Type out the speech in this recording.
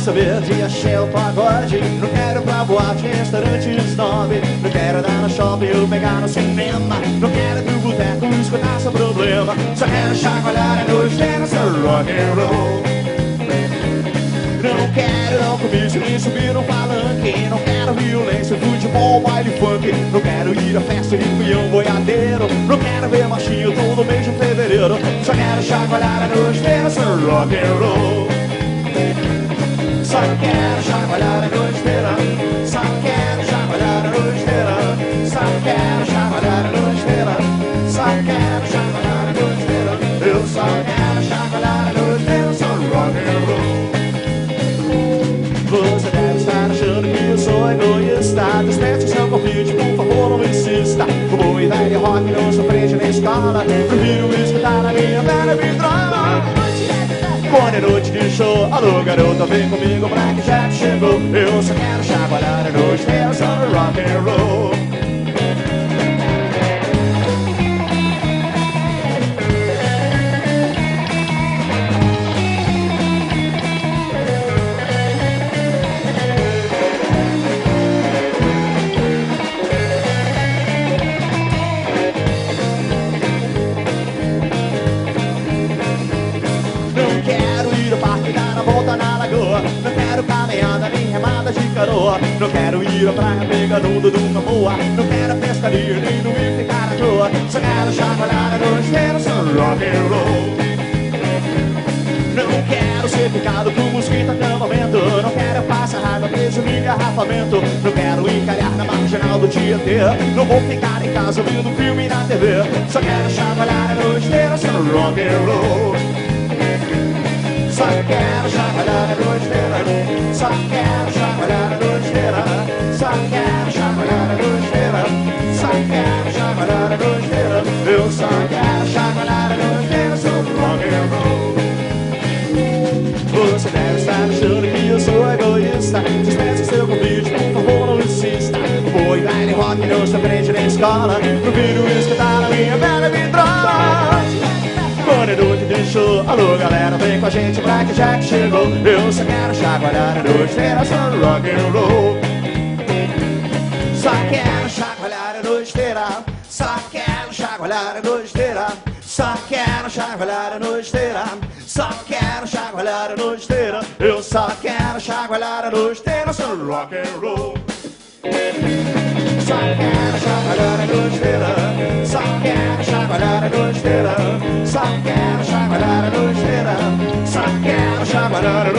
saber de axé o pagode. Não quero pra boate, restaurante, snob. Não quero dar no shopping ou pegar no cinema. Não quero pro boteco escutar seu problema. Só quero chacoalhar a noite inteira, seu rock and roll. Não quero não comício nem subir no palanque. Não quero violência, futebol, baile funk. Não quero ir a festa de peão boiadeiro. Não quero ver machinho todo mês de fevereiro. Só quero chacoalhar a noite inteira, seu rock and roll. Só quero chacoalhar a noite inteira. Só quero chacoalhar a noite inteira. Só quero chacoalhar a noite inteira. Só quero chacoalhar a noite inteira. Eu só quero chacoalhar a noite inteira, seu rock and roll. Você deve estar achando que eu sou egoísta. Desperta o seu convite, por favor, não insista. O bom e velho rock não se aprende na escola. Prefiro escutar a minha velha vitrola. Quando é noite de show, alô garota, vem comigo, o Black Jack chegou. Eu só quero chacoalhar a noite inteira, só rock and roll. Não quero caminhada nem remada de canoa. Não quero ir à praia pegando do Camoa. Não quero pescaria nem dormir ficar à toa. Só quero chacoalhar a noite inteira, só rock and roll. Não quero ser picado por mosquito acampamento. Não quero passar raiva preso em engarrafamento. Não quero encalhar na marginal do dia inteiro. Não vou ficar em casa vendo filme na TV. Só quero chacoalhar a noite inteira, só rock and roll. Só quero chacoalhar a noite inteira. Só quero chacoalhar a noite inteira. Só quero chacoalhar a noite inteira. Só quero chacoalhar a noite inteira. Eu só quero chacoalhar a noite inteira, sou rock and roll. Você deve estar achando que eu sou egoísta. Dispensa seu convite, por favor, não insista. O boi velho rock não se aprende na escola. Prefiro escutar a minha velha vitrola. Quando é noite de show, alô galera, vem com a gente, Black Jack chegou. Eu só quero chacoalhar a noite inteira, só rock and roll. Só quero chacoalhar a noite inteira. Só quero chacoalhar a noite inteira. Só quero chacoalhar a noite inteira. Só quero chacoalhar a noite inteira. Eu só quero chacoalhar a noite inteira, só rock and roll. Só quero chacoalhar a noite inteira. Só quero chacoalhar a noite inteira. Só quero chacoalhar a noite inteira. Só quero chacoalhar a noite inteira.